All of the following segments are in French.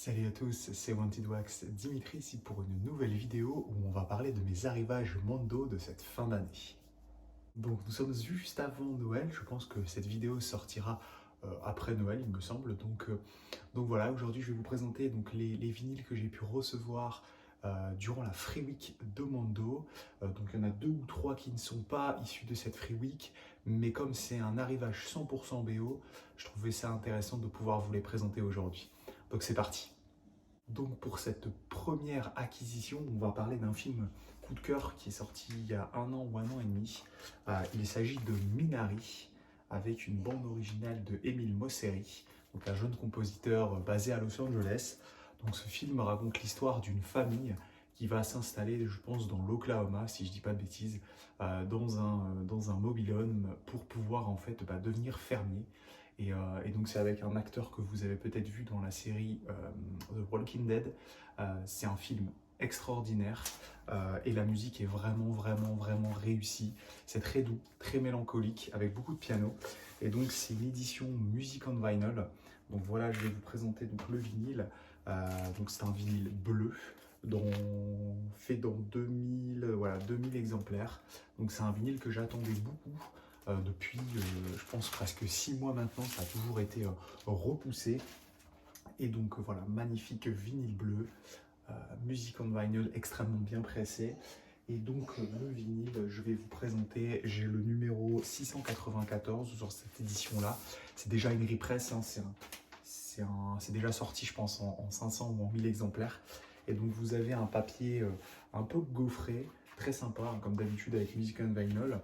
Salut à tous, c'est Wanted Wax Dimitri ici pour une nouvelle vidéo où on va parler de mes arrivages Mondo de cette fin d'année. Donc nous sommes juste avant Noël, je pense que cette vidéo sortira après Noël il me semble. Donc voilà, aujourd'hui je vais vous présenter donc, les vinyles que j'ai pu recevoir durant la Free Week de Mondo. Donc il y en a 2 ou 3 qui ne sont pas issus de cette Free Week, mais comme c'est un arrivage 100% BO, je trouvais ça intéressant de pouvoir vous les présenter aujourd'hui. Donc c'est parti. Donc pour cette première acquisition, on va parler d'un film coup de cœur qui est sorti il y a 1 an ou 1 an et demi. Il s'agit de Minari, avec une bande originale de Emile Mosseri, donc un jeune compositeur basé à Los Angeles. Donc ce film raconte l'histoire d'une famille qui va s'installer, je pense, dans l'Oklahoma, si je dis pas de bêtises, dans un mobil-home pour pouvoir en fait devenir fermier. Et donc c'est avec un acteur que vous avez peut-être vu dans la série The Walking Dead. C'est un film extraordinaire et la musique est vraiment réussie. C'est très doux, très mélancolique avec beaucoup de piano. Et donc c'est une édition Music on Vinyl. Donc voilà, je vais vous présenter donc, le vinyle. Donc c'est un vinyle bleu fait dans 2000 exemplaires. Donc c'est un vinyle que j'attendais beaucoup. Depuis, je pense, presque 6 mois maintenant, ça a toujours été repoussé. Et donc voilà, magnifique vinyle bleu, Music on Vinyl extrêmement bien pressé. Et donc le vinyle, je vais vous présenter, j'ai le numéro 694 sur cette édition-là. C'est déjà une repress, hein, c'est déjà sorti, je pense, en 500 ou en 1000 exemplaires. Et donc vous avez un papier un peu gaufré, très sympa, hein, comme d'habitude avec Music on Vinyl.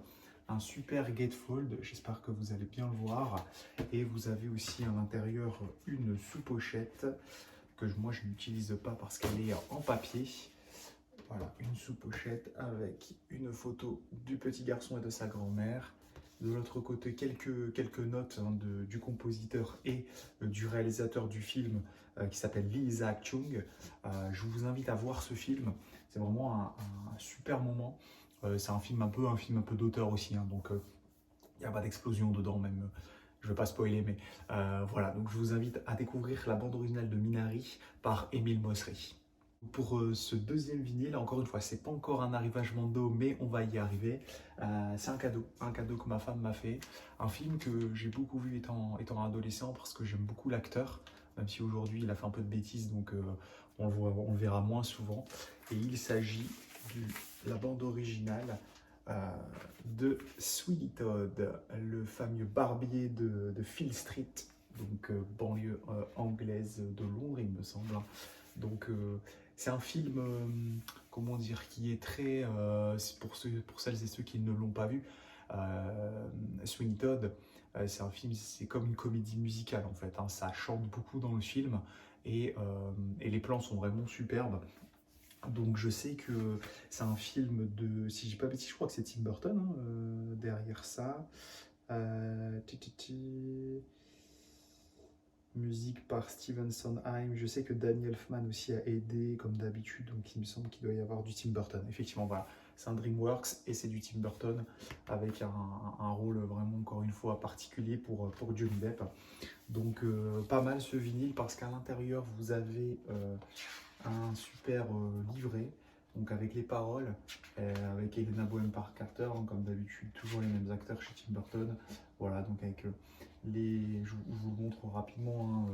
Un super gatefold, j'espère que vous allez bien le voir. Et vous avez aussi à l'intérieur une sous-pochette que moi je n'utilise pas parce qu'elle est en papier. Voilà, une sous-pochette avec une photo du petit garçon et de sa grand-mère. De l'autre côté, quelques notes hein, du compositeur et du réalisateur du film qui s'appelle Lee Isaac Chung. Je vous invite à voir ce film, c'est vraiment un super moment. C'est un film un peu d'auteur aussi, hein, donc il n'y a pas d'explosion dedans même. Je ne vais pas spoiler, mais voilà. Donc je vous invite à découvrir la bande originale de Minari par Emile Mosseri. Pour ce deuxième vinyle, encore une fois, c'est pas encore un arrivage Mondo, mais on va y arriver. C'est un cadeau que ma femme m'a fait. Un film que j'ai beaucoup vu étant adolescent parce que j'aime beaucoup l'acteur, même si aujourd'hui il a fait un peu de bêtises, donc on le verra moins souvent. Et il s'agit de la bande originale de Sweeney Todd, le fameux barbier de Field Street, donc banlieue anglaise de Londres, il me semble. Donc c'est un film, comment dire, qui est très, pour celles et ceux qui ne l'ont pas vu, Sweeney Todd, c'est un film, c'est comme une comédie musicale en fait, hein. Ça chante beaucoup dans le film et les plans sont vraiment superbes. Donc je sais que c'est un film de, si je dis pas bêtise, je crois que c'est Tim Burton hein, derrière ça. Euh, ti, ti, ti. Musique par Steven Sondheim. Je sais que Danny Elfman aussi a aidé comme d'habitude, donc il me semble qu'il doit y avoir du Tim Burton. Effectivement, voilà, c'est un DreamWorks et c'est du Tim Burton avec un rôle vraiment encore une fois particulier pour Johnny Depp. Donc pas mal ce vinyle parce qu'à l'intérieur vous avez un super livret, donc avec les paroles, avec Helena Bonham Carter, hein, comme d'habitude, toujours les mêmes acteurs chez Tim Burton. Voilà, donc avec je vous le montre rapidement,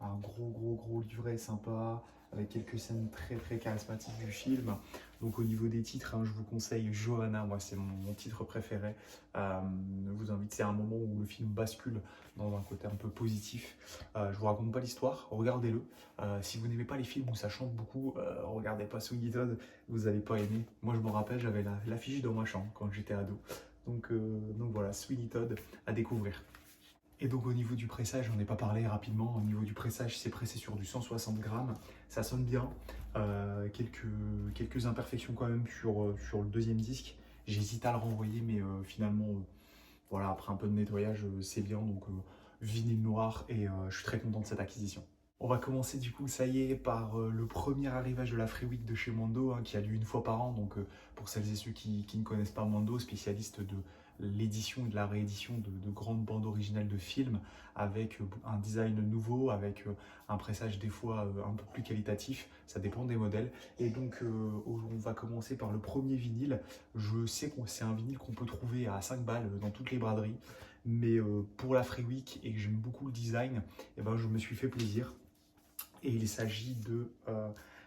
hein, un gros livret sympa, avec quelques scènes très charismatiques du film. Donc au niveau des titres, hein, je vous conseille Johanna, moi c'est mon titre préféré. Vous invite, c'est un moment où le film bascule dans un côté un peu positif. Je vous raconte pas l'histoire, regardez-le. Si vous n'aimez pas les films où ça chante beaucoup, regardez pas Sweeney Todd, vous n'allez pas aimer. Moi je me rappelle, j'avais l'affiche dans ma chambre quand j'étais ado. Donc voilà, Sweeney Todd à découvrir. Et donc au niveau du pressage, j'en ai pas parlé rapidement, au niveau du pressage c'est pressé sur du 160 grammes, ça sonne bien, quelques imperfections quand même sur le deuxième disque, j'hésite à le renvoyer mais finalement voilà, après un peu de nettoyage c'est bien, donc vinyle noir et je suis très content de cette acquisition. On va commencer du coup, ça y est, par le premier arrivage de la Free Week de chez Mondo, hein, qui a lieu 1 fois par an. Donc pour celles et ceux qui ne connaissent pas Mondo, spécialiste l'édition et de la réédition de grandes bandes originales de films avec un design nouveau, avec un pressage des fois un peu plus qualitatif, ça dépend des modèles. Et donc on va commencer par le premier vinyle. Je sais que c'est un vinyle qu'on peut trouver à 5 balles dans toutes les braderies, mais pour la Free Week et que j'aime beaucoup le design, et ben, je me suis fait plaisir. Et il s'agit de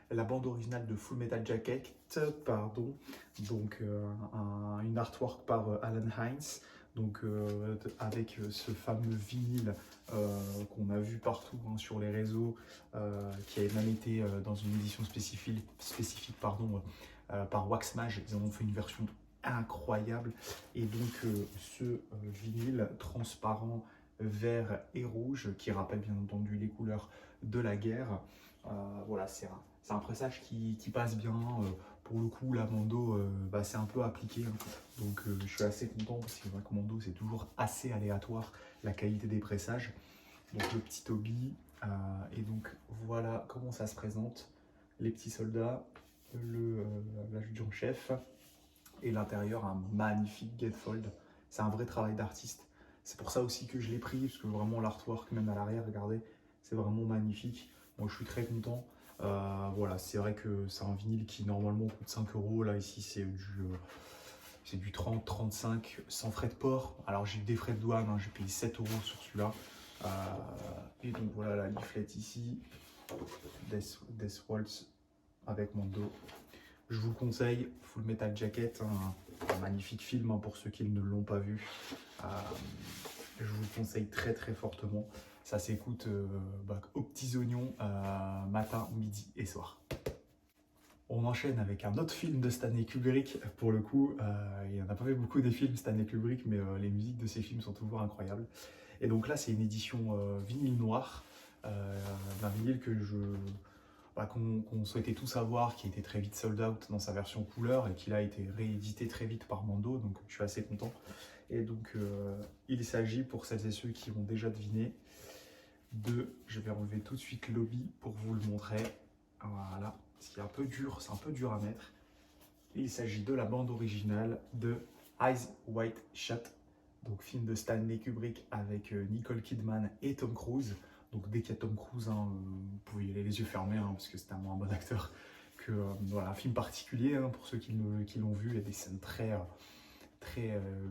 la bande originale de Full Metal Jacket, pardon, donc une artwork par Alan Hines, donc avec ce fameux vinyle qu'on a vu partout hein, sur les réseaux, qui avait même été dans une édition spécifique pardon, par Waxmage. Ils en ont fait une version incroyable, et donc ce vinyle transparent vert et rouge qui rappelle bien entendu les couleurs de la guerre. Voilà, c'est un pressage qui passe bien. Pour le coup, la Mando, bah, c'est un peu appliqué. Hein. Donc, je suis assez content parce que vrai que Mando, c'est toujours assez aléatoire la qualité des pressages. Donc, le petit Toby. Et donc, voilà comment ça se présente. Les petits soldats, l'adjudant-chef. Et l'intérieur, un magnifique gatefold. C'est un vrai travail d'artiste. C'est pour ça aussi que je l'ai pris, parce que vraiment l'artwork, même à l'arrière, regardez, c'est vraiment magnifique. Moi, je suis très content. Voilà, c'est vrai que c'est un vinyle qui normalement coûte 5 €. Là, ici, c'est du 30-35 sans frais de port. Alors, j'ai des frais de douane, hein, j'ai payé 7 € sur celui-là. Et donc, voilà la leaflet ici. Death Waltz avec Mando. Je vous conseille Full Metal Jacket, un magnifique film hein, pour ceux qui ne l'ont pas vu. Je vous le conseille très très fortement. Ça s'écoute aux petits oignons matin, midi et soir. On enchaîne avec un autre film de Stanley Kubrick. Pour le coup, il n'y en a pas fait beaucoup des films Stanley Kubrick, mais les musiques de ces films sont toujours incroyables. Et donc là, c'est une édition vinyle noir, d'un vinyle que qu'on souhaitait tous avoir, qui était très vite sold out dans sa version couleur et qui a été réédité très vite par Mando, donc je suis assez content. Et donc il s'agit, pour celles et ceux qui ont déjà deviné, je vais enlever tout de suite l'obi pour vous le montrer, voilà, c'est un peu dur, c'est un peu dur à mettre. Il s'agit de la bande originale de Eyes Wide Shut, donc film de Stanley Kubrick avec Nicole Kidman et Tom Cruise. Donc dès qu'il y a Tom Cruise, hein, vous pouvez y aller les yeux fermés, hein, parce que c'est un bon acteur. Voilà, un film particulier, hein, pour ceux qui l'ont vu, il y a des scènes très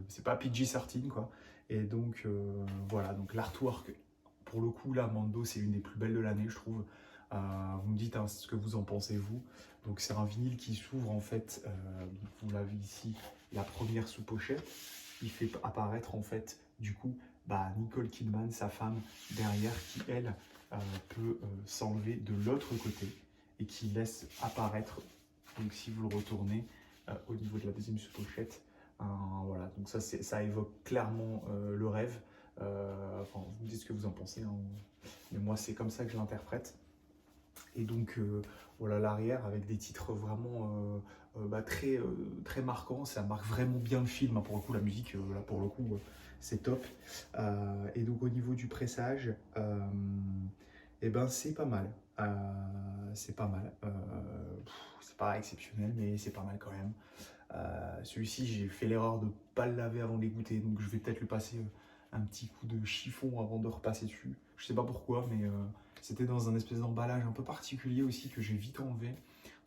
c'est pas PG-13 quoi. Et donc voilà, donc l'artwork, pour le coup là, Mando, c'est une des plus belles de l'année, je trouve. Vous me dites hein, ce que vous en pensez vous. Donc c'est un vinyle qui s'ouvre en fait, vous l'avez ici, la première sous-pochette. Il fait apparaître en fait du coup Nicole Kidman, sa femme, derrière, qui elle peut s'enlever de l'autre côté et qui laisse apparaître, donc si vous le retournez au niveau de la deuxième sous-pochette, voilà, donc ça évoque clairement le rêve. Enfin, vous me dites ce que vous en pensez, hein, mais moi c'est comme ça que je l'interprète. Et donc voilà l'arrière avec des titres vraiment très marquants, ça marque vraiment bien le film, hein, pour le coup la musique là pour le coup c'est top. Et donc au niveau du pressage, c'est pas mal, c'est pas mal, c'est pas exceptionnel mais c'est pas mal quand même. Celui-ci j'ai fait l'erreur de ne pas le laver avant de l'égoutter, donc je vais peut-être lui passer un petit coup de chiffon avant de repasser dessus. Je sais pas pourquoi, mais c'était dans un espèce d'emballage un peu particulier aussi que j'ai vite enlevé.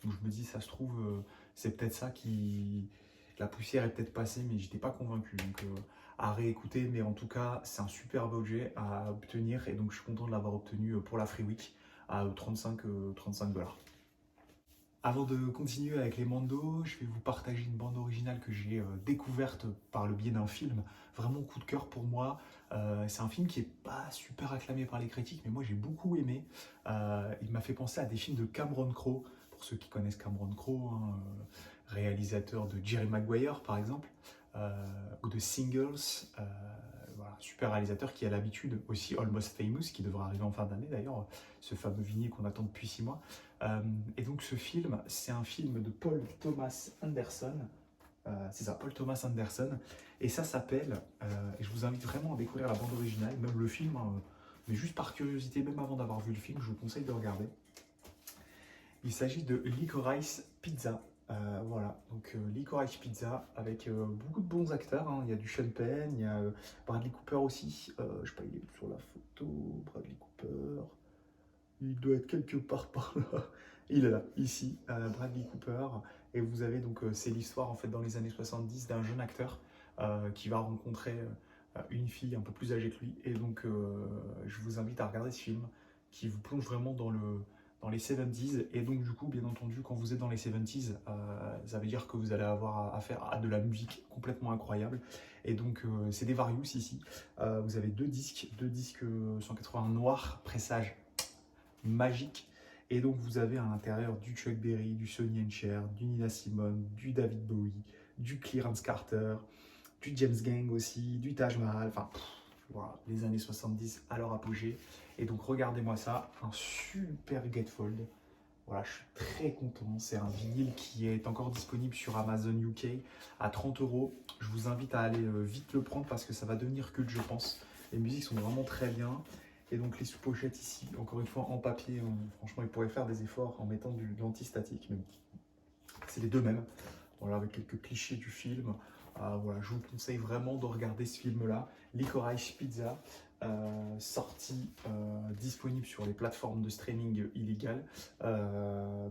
Donc je me dis, ça se trouve, c'est peut-être ça qui... La poussière est peut-être passée, mais j'étais pas convaincu. Donc à réécouter, mais en tout cas, c'est un superbe objet à obtenir. Et donc je suis content de l'avoir obtenu pour la Free Week à 35 $. Avant de continuer avec les Mando, je vais vous partager une bande originale que j'ai découverte par le biais d'un film. Vraiment coup de cœur pour moi. C'est un film qui n'est pas super acclamé par les critiques, mais moi j'ai beaucoup aimé. Il m'a fait penser à des films de Cameron Crowe. Pour ceux qui connaissent Cameron Crowe, hein, réalisateur de Jerry Maguire par exemple, ou de Singles. Voilà, super réalisateur qui a l'habitude aussi Almost Famous, qui devra arriver en fin d'année d'ailleurs, ce fameux vinyle qu'on attend depuis 6 mois. Et donc ce film, c'est un film de Paul Thomas Anderson. C'est ça, Paul Thomas Anderson. Et ça s'appelle, et je vous invite vraiment à découvrir la bande originale, même le film, hein, mais juste par curiosité, même avant d'avoir vu le film, je vous conseille de regarder. Il s'agit de Licorice Pizza. Voilà, donc Licorice Pizza avec beaucoup de bons acteurs, hein. Il y a du Sean Penn, il y a Bradley Cooper aussi. Je sais pas, il est sur la photo. Bradley Cooper, il doit être quelque part par là. Il est là, ici, Bradley Cooper. Et vous avez donc, c'est l'histoire en fait dans les années 70 d'un jeune acteur qui va rencontrer une fille un peu plus âgée que lui. Et donc, je vous invite à regarder ce film qui vous plonge vraiment dans les 70s. Et donc, du coup, bien entendu, quand vous êtes dans les 70s, ça veut dire que vous allez avoir affaire à de la musique complètement incroyable. Et donc, c'est des Various ici. Vous avez deux disques 180 noirs, pressage magique. Et donc, vous avez à l'intérieur du Chuck Berry, du Sonny and Cher, du Nina Simone, du David Bowie, du Clarence Carter, du James Gang aussi, du Taj Mahal, enfin, voilà, les années 70 à leur apogée. Et donc, regardez-moi ça, un super gatefold. Voilà, je suis très content. C'est un vinyle qui est encore disponible sur Amazon UK à 30 euros. Je vous invite à aller vite le prendre parce que ça va devenir culte, je pense. Les musiques sont vraiment très bien. Et donc, les sous-pochettes ici, encore une fois en papier, franchement, ils pourraient faire des efforts en mettant de l'antistatique, mais bon, c'est les deux mêmes. Voilà, avec quelques clichés du film. Voilà, je vous conseille vraiment de regarder ce film-là, Licorice Pizza, sorti disponible sur les plateformes de streaming illégales,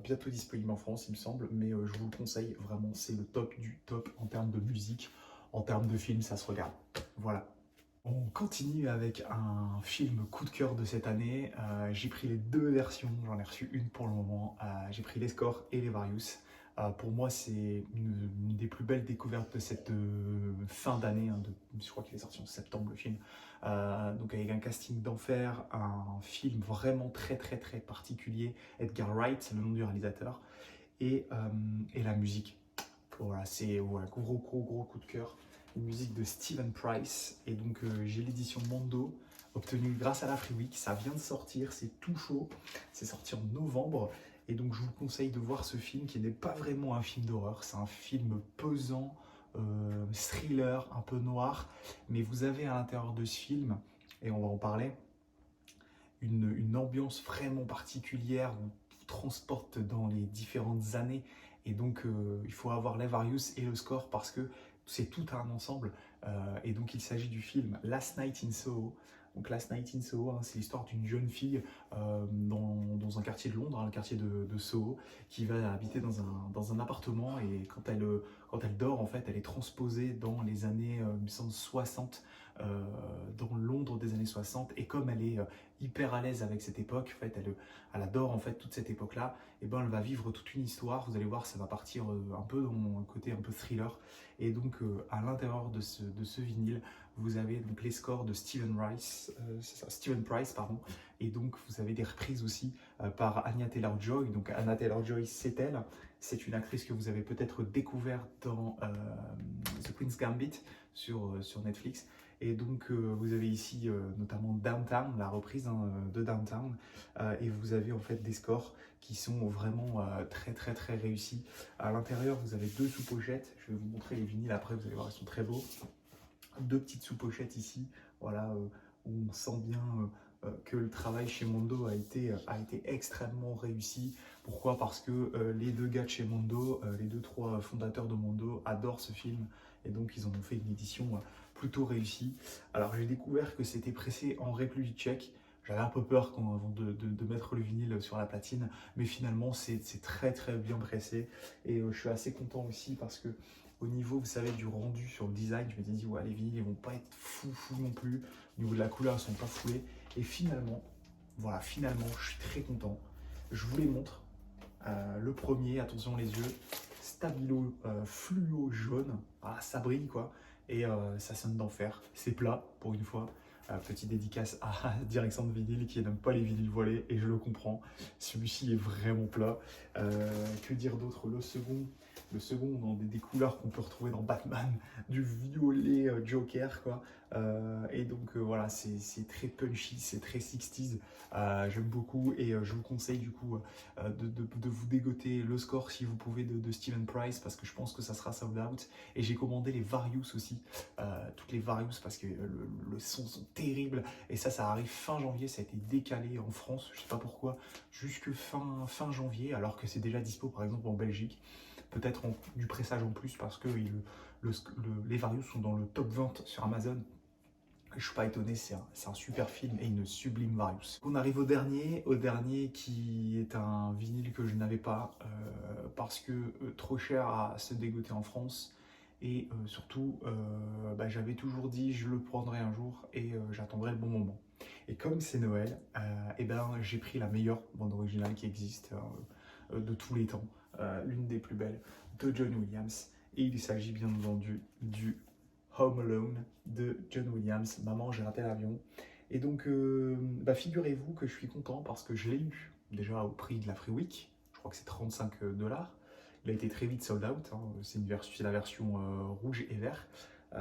bientôt disponible en France, il me semble, mais je vous le conseille vraiment, c'est le top du top en termes de musique, en termes de film, ça se regarde. Voilà. On continue avec un film coup de cœur de cette année. J'ai pris les deux versions, j'en ai reçu une pour le moment. J'ai pris les scores et les Various. Pour moi, c'est une des plus belles découvertes de cette fin d'année. Hein, je crois qu'il est sorti en septembre le film. Donc avec un casting d'enfer, un film vraiment très très très particulier. Edgar Wright, c'est le nom du réalisateur. Et la musique. Voilà, c'est gros coup de cœur. Une musique de Steven Price. Et donc j'ai l'édition Mondo, obtenue grâce à la Free Week. Ça vient de sortir, c'est tout chaud. C'est sorti en novembre. Et donc je vous conseille de voir ce film qui n'est pas vraiment un film d'horreur. C'est un film pesant, thriller, un peu noir. Mais vous avez à l'intérieur de ce film, et on va en parler, une ambiance vraiment particulière où vous transporte dans les différentes années. Et donc, il faut avoir les Various et le score parce que c'est tout un ensemble. Et donc, il s'agit du film Last Night in Soho. Donc, Last Night in Soho, hein, c'est l'histoire d'une jeune fille dans un quartier de Londres, hein, le quartier de Soho, qui va habiter dans un appartement. Et quand elle dort, en fait, elle est transposée dans les années 1960, dans Londres des années 60. Et comme elle est hyper à l'aise avec cette époque, en fait, elle adore en fait toute cette époque-là, et ben elle va vivre toute une histoire. Vous allez voir, ça va partir un peu dans un côté un peu thriller. Et donc à l'intérieur de ce vinyle, vous avez donc les scores de Steven Price, pardon. Et donc vous avez des reprises aussi par Anya Taylor-Joy. Donc Anya Taylor-Joy, c'est elle. C'est une actrice que vous avez peut-être découvert dans The Queen's Gambit sur Netflix. Et donc vous avez ici notamment Downtown, la reprise de Downtown, et vous avez en fait des scores qui sont vraiment très réussis. À l'intérieur, vous avez deux sous-pochettes. Je vais vous montrer les vinyles après, vous allez voir, ils sont très beaux. Deux petites sous-pochettes ici, voilà, où on sent bien que le travail chez Mondo a été extrêmement réussi. Pourquoi? Parce que les deux gars de chez Mondo, les trois fondateurs de Mondo adorent ce film, et donc ils en ont fait une édition plutôt réussie. Alors j'ai découvert que c'était pressé en République tchèque. J'avais un peu peur avant de mettre le vinyle sur la platine, mais finalement c'est très bien pressé, et je suis assez content aussi parce que au niveau, vous savez, du rendu sur le design, je m'étais dit, ouais, les vinyles, ils vont pas être fou non plus. Au niveau de la couleur, ils sont pas foulés. Et finalement, voilà, finalement, je suis très content. Je vous les montre. Le premier, attention les yeux, stabilo fluo jaune. Ah, ça brille quoi. Et ça sonne d'enfer. C'est plat pour une fois. Petite dédicace à Direction de Vinyle qui n'aime pas les vinyles voilés, et je le comprends. Celui-ci est vraiment plat. Que dire d'autre? Le second, dans des couleurs qu'on peut retrouver dans Batman, du violet Joker, quoi. Et donc voilà, c'est très punchy, c'est très 60s. J'aime beaucoup, et je vous conseille du coup de vous dégoter le score si vous pouvez de Steven Price, parce que je pense que ça sera sold out. Et j'ai commandé les Various aussi, toutes les Various, parce que le son sont terribles. Et ça arrive fin janvier, ça a été décalé en France, je sais pas pourquoi, jusque fin janvier, alors que c'est déjà dispo par exemple en Belgique. peut-être du pressage en plus parce que les Various sont dans le top 20 sur Amazon. Je ne suis pas étonné, c'est un super film et une sublime Various. On arrive au dernier qui est un vinyle que je n'avais pas parce que trop cher à se dégoter en France. Et surtout, j'avais toujours dit je le prendrai un jour et j'attendrai le bon moment. Et comme c'est Noël, j'ai pris la meilleure bande originale qui existe de tous les temps, l'une des plus belles, de John Williams. Et il s'agit bien entendu du Home Alone de John Williams, Maman, j'ai raté l'avion. Et donc, figurez-vous que je suis content parce que je l'ai eu déjà au prix de la Free Week, je crois que c'est 35 $. Il a été très vite sold out, hein. C'est la version rouge et vert,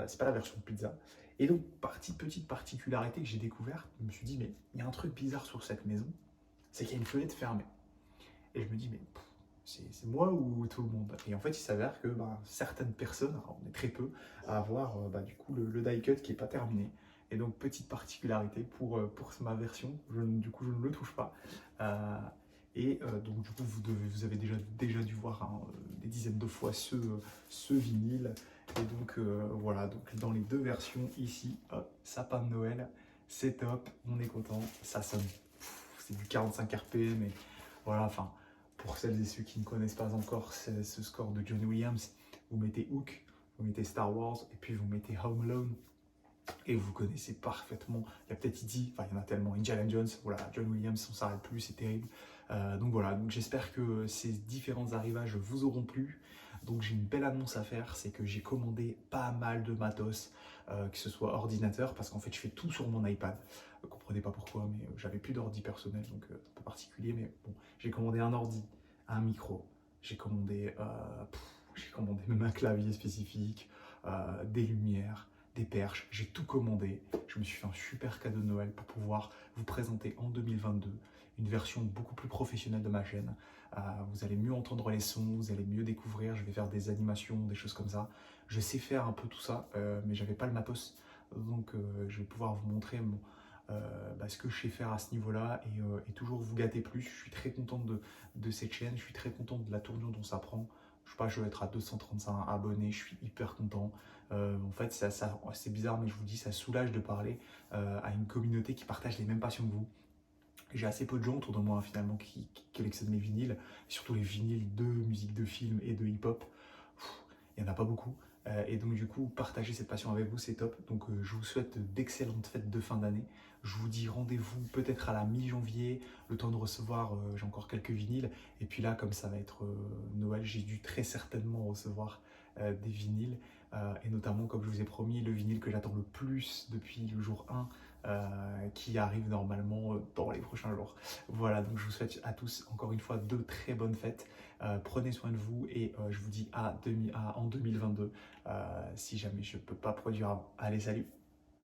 c'est pas la version pizza. Et donc, petite particularité que j'ai découverte, je me suis dit, mais il y a un truc bizarre sur cette maison, c'est qu'il y a une fenêtre fermée. Et je me dis, mais c'est moi ou tout le monde? Et en fait, il s'avère que certaines personnes, alors on est très peu, à avoir du coup le die cut qui n'est pas terminé. Et donc, petite particularité pour ma version, du coup, je ne le touche pas. Donc, du coup, vous avez déjà dû voir des dizaines de fois ce vinyle. Et donc, voilà, donc dans les deux versions, ici, hop, sapin de Noël, c'est top, on est content, ça sonne, c'est du 45 RPM, mais voilà, enfin, pour celles et ceux qui ne connaissent pas encore ce score de John Williams, vous mettez Hook, vous mettez Star Wars, et puis vous mettez Home Alone, et vous connaissez parfaitement, il y a peut-être E.T., enfin il y en a tellement, Indiana Jones, voilà, John Williams, on s'arrête plus, c'est terrible. Donc voilà, donc j'espère que ces différents arrivages vous auront plu. Donc j'ai une belle annonce à faire, c'est que j'ai commandé pas mal de matos, que ce soit ordinateur, parce qu'en fait je fais tout sur mon iPad. Vous comprenez pas pourquoi, mais j'avais plus d'ordi personnel, donc un peu particulier, mais bon, j'ai commandé un ordi, un micro, j'ai commandé même un clavier spécifique, des lumières, des perches, j'ai tout commandé. Je me suis fait un super cadeau de Noël pour pouvoir vous présenter en 2022 une version beaucoup plus professionnelle de ma chaîne. Vous allez mieux entendre les sons, vous allez mieux découvrir, je vais faire des animations, des choses comme ça. Je sais faire un peu tout ça, mais j'avais pas le matos, donc je vais pouvoir vous montrer ce que je sais faire à ce niveau-là et toujours vous gâter plus. Je suis très content de cette chaîne, je suis très content de la tournure dont ça prend. Je sais pas, je vais être à 235 abonnés, je suis hyper content. En fait, c'est bizarre, mais je vous dis, ça soulage de parler à une communauté qui partage les mêmes passions que vous. J'ai assez peu de gens autour de moi finalement qui collectionnent mes vinyles, surtout les vinyles de musique de film et de hip-hop. Il n'y en a pas beaucoup. Et donc du coup, partager cette passion avec vous, c'est top. Donc je vous souhaite d'excellentes fêtes de fin d'année. Je vous dis rendez-vous peut-être à la mi-janvier, le temps de recevoir, j'ai encore quelques vinyles. Et puis là, comme ça va être Noël, j'ai dû très certainement recevoir des vinyles. Et notamment, comme je vous ai promis, le vinyle que j'attends le plus depuis le jour 1, qui arrive normalement dans les prochains jours. Voilà, donc je vous souhaite à tous encore une fois de très bonnes fêtes. Prenez soin de vous et je vous dis en 2022 si jamais je ne peux pas produire avant. Allez, salut!